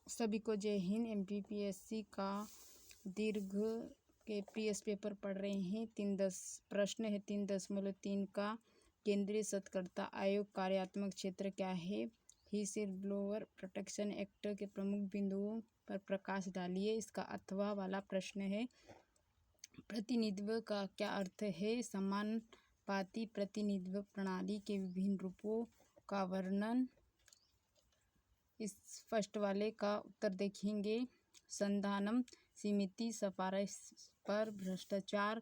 सभी को जय हिंद। एमपीपीएससी का दीर्घ के प्रीवियस पेपर पढ़ रहे हैं। 3-10 प्रश्न है। 3.3 का केंद्रीय सतर्कता आयोग कार्यात्मक क्षेत्र क्या है। व्हिसिल ब्लोअर प्रोटेक्शन एक्ट के प्रमुख बिंदुओं पर प्रकाश डालिए। इसका अथवा वाला प्रश्न है। प्रतिनिधित्व का क्या अर्थ है। समानुपाती प्रतिनिधित्व प्रणाली के विभिन्न रूपों का वर्णन। इस फर्स्ट वाले का उत्तर देखेंगे। संधानम समिति सिफारिश पर भ्रष्टाचार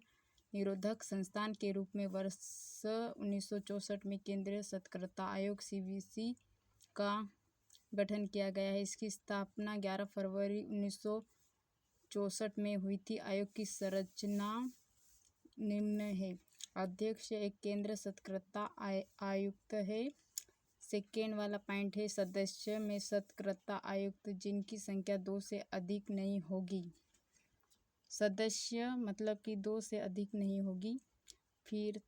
निरोधक संस्थान के रूप में वर्ष 1964 में केंद्रीय सतर्कता आयोग सीवीसी का गठन किया गया है। इसकी स्थापना 11 फरवरी 1964 में हुई थी। आयोग की संरचना निम्न है। अध्यक्ष एक केंद्र सतर्कता आयुक्त है। सेकेंड वाला पॉइंट है, सदस्य में सतर्कता आयुक्त जिनकी संख्या 2 से अधिक नहीं होगी। सदस्य मतलब कि 2 से अधिक नहीं होगी। फिर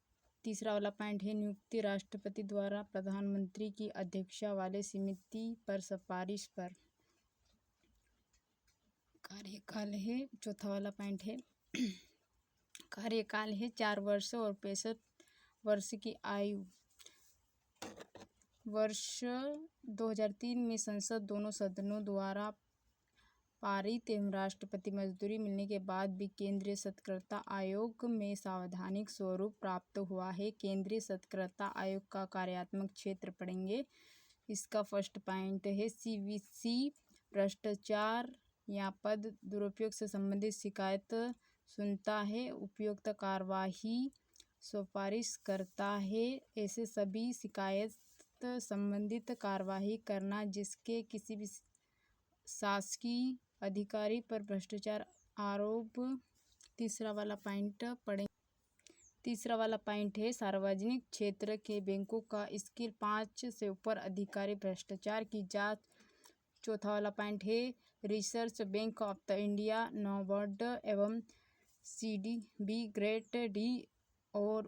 तीसरा वाला पॉइंट है, नियुक्ति राष्ट्रपति द्वारा प्रधानमंत्री की अध्यक्षता वाले समिति पर सिफारिश पर। कार्यकाल है। चौथा वाला पॉइंट है, कार्यकाल है 4 वर्ष और 65 वर्ष की आयु। वर्ष 2003 में संसद दोनों सदनों द्वारा पारित एवं राष्ट्रपति मंजूरी मिलने के बाद भी केंद्रीय सतर्कता आयोग में संवैधानिक स्वरूप प्राप्त हुआ है। केंद्रीय सतर्कता आयोग का कार्यात्मक क्षेत्र पढ़ेंगे। इसका फर्स्ट पॉइंट है, सीवीसी भ्रष्टाचार या पद दुरुपयोग से संबंधित शिकायत सुनता है, उपयुक्त कार्यवाही सिफारिश करता है। ऐसे सभी शिकायत संबंधित कार्यवाही करना जिसके किसी भी शासकीय अधिकारी पर भ्रष्टाचार आरोप। तीसरा वाला पॉइंट पढ़ें। तीसरा वाला पॉइंट है, सार्वजनिक क्षेत्र के बैंकों का स्केल 5 से ऊपर अधिकारी भ्रष्टाचार की जांच। चौथा वाला पॉइंट है, reserve bank of the India, NABARD एवं सीडीबी ग्रेड डी और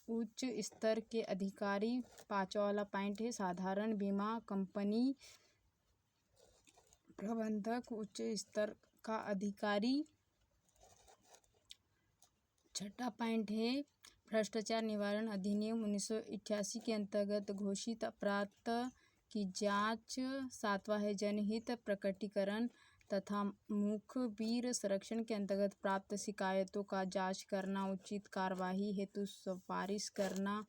उच्च स्तर के अधिकारी। पांचवा वाला पॉइंट है, साधारण बीमा कंपनी प्रबंधक उच्च स्तर का अधिकारी। छठा पॉइंट है, भ्रष्टाचार निवारण अधिनियम 1988 के अंतर्गत घोषित अपराध की जांच। सातवां है, जनहित प्रकटीकरण तथा मुखबिर संरक्षण के अंतर्गत प्राप्त शिकायतों का जांच करना, उचित कार्यवाही हेतु सिफारिश करना।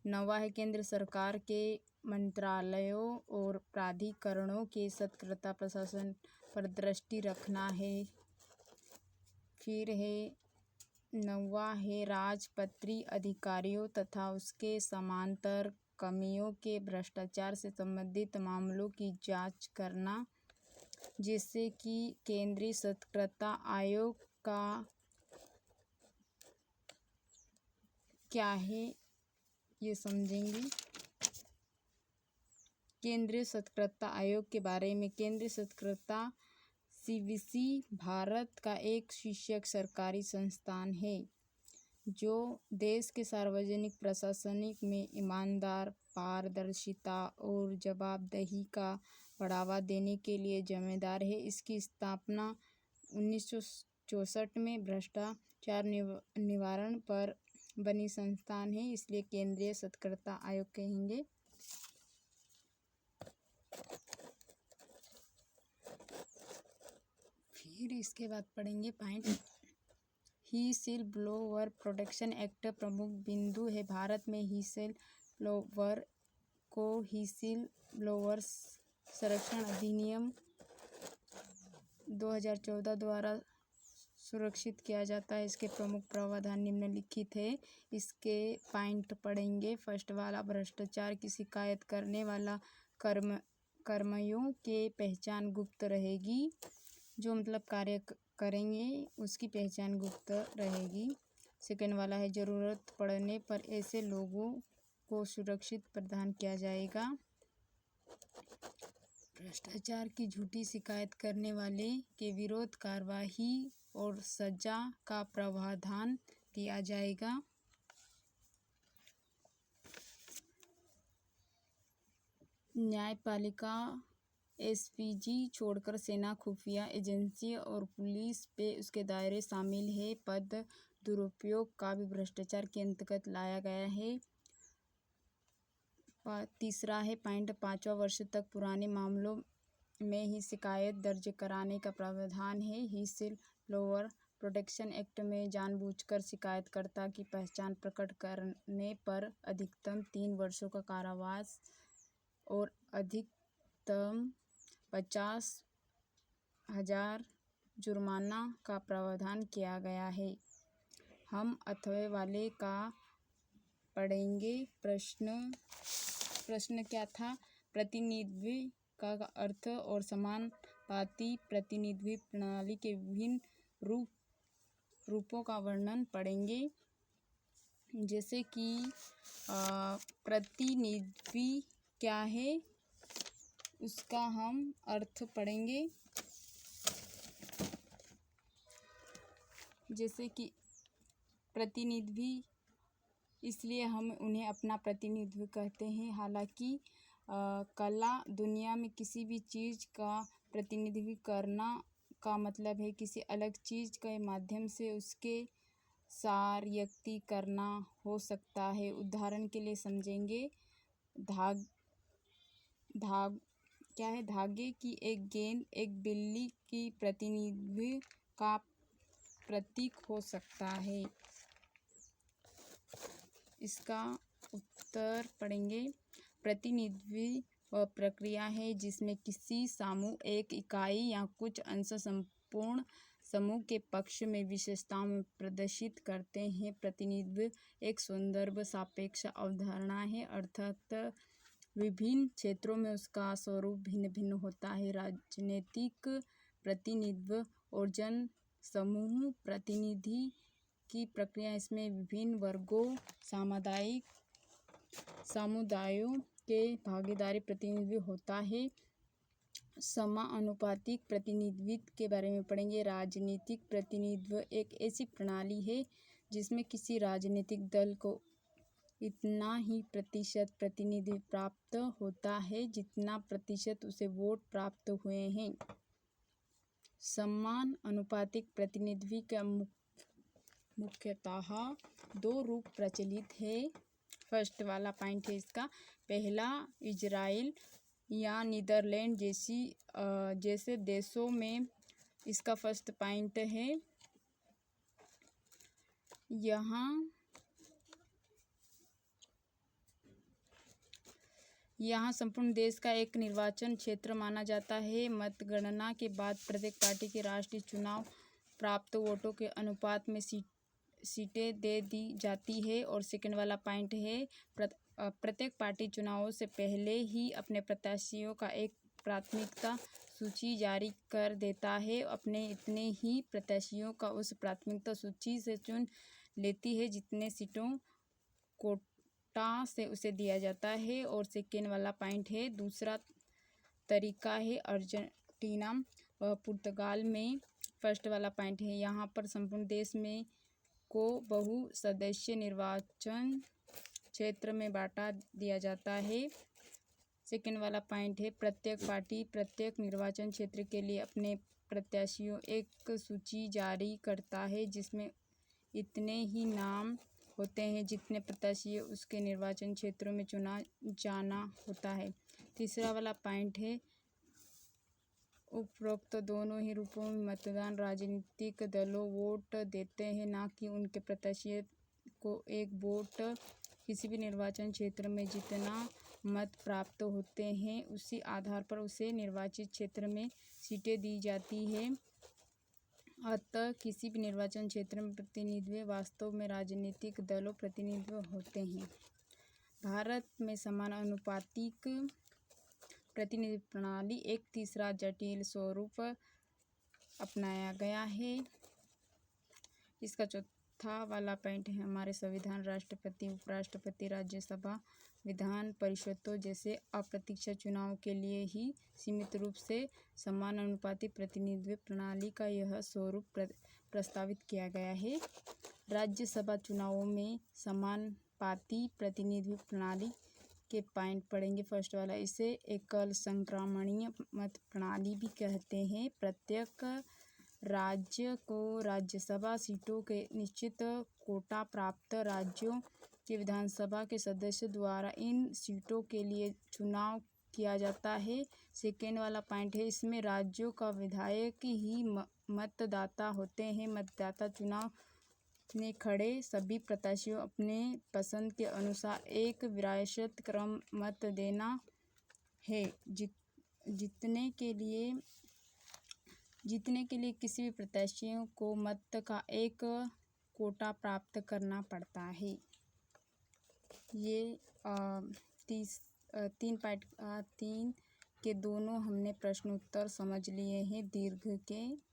नौवां है, केंद्र सरकार के मंत्रालयों और प्राधिकरणों के सतर्कता प्रशासन पर दृष्टि रखना है। फिर है 9वां है, राजपत्रित अधिकारियों तथा उसके समांतर कर्मियों के भ्रष्टाचार से संबंधित मामलों की जांच करना, जिससे कि केंद्रीय सतर्कता आयोग का क्या है ये समझेंगे। केंद्रीय सतर्कता आयोग के बारे में। केंद्रीय सतर्कता सीवीसी भारत का एक शीर्षक सरकारी संस्थान है जो देश के सार्वजनिक प्रशासनिक में ईमानदार, पारदर्शिता और जवाबदेही का बढ़ावा देने के लिए जिम्मेदार है। इसकी स्थापना 1964 में भ्रष्टाचार निवारण पर बनी संस्थान है, इसलिए केंद्रीय सतर्कता आयोग कहेंगे। फिर इसके बाद पढ़ेंगे point, whistle blower protection act प्रमुख बिंदु है। भारत में व्हिसिल ब्लोअर को व्हिसिल ब्लोअर संरक्षण अधिनियम 2014 द्वारा सुरक्षित किया जाता है। इसके प्रमुख प्रावधान निम्नलिखित है। इसके पॉइंट पढ़ेंगे। फर्स्ट वाला, भ्रष्टाचार की शिकायत करने वाला कर्मियों के पहचान गुप्त रहेगी। जो मतलब कार्य करेंगे उसकी पहचान गुप्त रहेगी। सेकेंड वाला है, जरूरत पड़ने पर ऐसे लोगों को सुरक्षित प्रदान किया जाएगा। भ्रष्टाचार की झूठी शिकायत करने वाले के विरुद्ध कार्यवाही और सजा का प्रावधान किया जाएगा। न्यायपालिका एसपीजी छोड़कर सेना, खुफिया एजेंसी और पुलिस पे उसके दायरे शामिल है। पद दुरुपयोग का भी भ्रष्टाचार के अंतर्गत लाया गया है। तीसरा है पॉइंट 5वां, वर्ष तक पुराने मामलों में ही शिकायत दर्ज कराने का प्रावधान है। व्हिसिल ब्लोअर प्रोटेक्शन एक्ट में जानबूझकर शिकायतकर्ता की पहचान प्रकट करने पर अधिकतम 3 वर्षों का कारावास और अधिकतम 50,000 जुर्माना का प्रावधान किया गया है। हम अथवा वाले का पढ़ेंगे। प्रश्न क्या था? प्रतिनिधित्व का अर्थ और समानुपाती प्रतिनिधित्व प्रणाली के विभिन्न रूपों का वर्णन पढ़ेंगे। जैसे कि प्रतिनिधित्व क्या है उसका हम अर्थ पढ़ेंगे। जैसे कि प्रतिनिधि, इसलिए हम उन्हें अपना प्रतिनिधित्व कहते हैं। हालांकि कला दुनिया में किसी भी चीज़ का प्रतिनिधित्व करना का मतलब है किसी अलग चीज़ के माध्यम से उसके सार्यक्ति करना हो सकता है। उदाहरण के लिए समझेंगे। धागे की एक गेंद एक बिल्ली की प्रतिनिधित्व का प्रतीक हो सकता है। इसका उत्तर पढ़ेंगे। प्रतिनिधित्व वह प्रक्रिया है जिसमें किसी समूह, एक इकाई या कुछ अंश संपूर्ण समूह के पक्ष में विशेषताओं प्रदर्शित करते हैं। प्रतिनिधित्व एक संदर्भ सापेक्ष अवधारणा है, अर्थात विभिन्न क्षेत्रों में उसका स्वरूप भिन्न भिन्न होता है। राजनीतिक प्रतिनिधित्व और जन समूह प्रतिनिधि की प्रक्रिया, इसमें विभिन्न वर्गों समुदायों के भागीदारी प्रतिनिधित्व होता है। समानुपातिक प्रतिनिधित्व के बारे में पढ़ेंगे। राजनीतिक प्रतिनिधित्व एक ऐसी प्रणाली है जिसमें किसी राजनीतिक दल को इतना ही प्रतिशत प्रतिनिधित्व प्राप्त होता है जितना प्रतिशत उसे वोट प्राप्त हुए हैं। समानुपातिक प्रतिनिधित्व का मुख्यतः 2 रूप प्रचलित है। फर्स्ट वाला पॉइंट है इसका। पहला, इजराइल या नीदरलैंड जैसे देशों में इसका फर्स्ट पॉइंट है। यहाँ संपूर्ण देश का एक निर्वाचन क्षेत्र माना जाता है। मतगणना के बाद प्रत्येक पार्टी के राष्ट्रीय चुनाव प्राप्त वोटों के अनुपात में सीटें दे दी जाती है। और सेकंड वाला पॉइंट है, प्रत्येक पार्टी चुनावों से पहले ही अपने प्रत्याशियों का एक प्राथमिकता सूची जारी कर देता है। अपने इतने ही प्रत्याशियों का उस प्राथमिकता सूची से चुन लेती है जितने सीटों कोटा से उसे दिया जाता है। और सेकेंड वाला पॉइंट है, दूसरा तरीका है अर्जेंटीना व पुर्तगाल में। फर्स्ट वाला पॉइंट है, यहाँ पर संपूर्ण देश में को बहु-सदस्यीय निर्वाचन क्षेत्र में बांटा दिया जाता है। सेकेंड वाला पॉइंट है, प्रत्येक पार्टी प्रत्येक निर्वाचन क्षेत्र के लिए अपने प्रत्याशियों एक सूची जारी करता है जिसमें इतने ही नाम होते हैं जितने प्रत्याशी उसके निर्वाचन क्षेत्रों में चुना जाना होता है। तीसरा वाला पॉइंट है, उपरोक्त दोनों ही रूपों में मतदान राजनीतिक दलों वोट देते हैं, ना कि उनके प्रत्याशी को। एक वोट किसी भी निर्वाचन क्षेत्र में जितना मत प्राप्त होते हैं उसी आधार पर उसे निर्वाचित क्षेत्र में सीटें दी जाती है। अतः किसी भी निर्वाचन क्षेत्र में प्रतिनिधित्व वास्तव में राजनीतिक दलों प्रतिनिधित्व होते हैं। भारत में समानुपातिक प्रतिनिधित्व प्रणाली एक तीसरा जटिल स्वरूप अपनाया गया है। इसका चौथा वाला पॉइंट है, हमारे संविधान राष्ट्रपति, उपराष्ट्रपति, राज्यसभा, विधान परिषदों जैसे अप्रत्यक्ष चुनाव के लिए ही सीमित रूप से समानुपातिक प्रतिनिधित्व प्रणाली का यह स्वरूप प्रस्तावित किया गया है। राज्यसभा चुनावों में समानुपातिक प्रतिनिधित्व प्रणाली के पॉइंट पढ़ेंगे। फर्स्ट वाला, इसे एकल संक्रामणीय मत प्रणाली भी कहते हैं। प्रत्येक राज्य को राज्यसभा सीटों के निश्चित कोटा प्राप्त राज्यों के विधानसभा के सदस्यों द्वारा इन सीटों के लिए चुनाव किया जाता है। सेकेंड वाला पॉइंट है, इसमें राज्यों का विधायक ही मतदाता होते हैं। मतदाता चुनाव में खड़े सभी प्रत्याशियों अपने पसंद के अनुसार एक विरासत क्रम मत देना है। जीतने के लिए किसी भी प्रत्याशी को मत का एक कोटा प्राप्त करना पड़ता है। ये 3 के दोनों हमने प्रश्न उत्तर समझ लिए हैं दीर्घ के।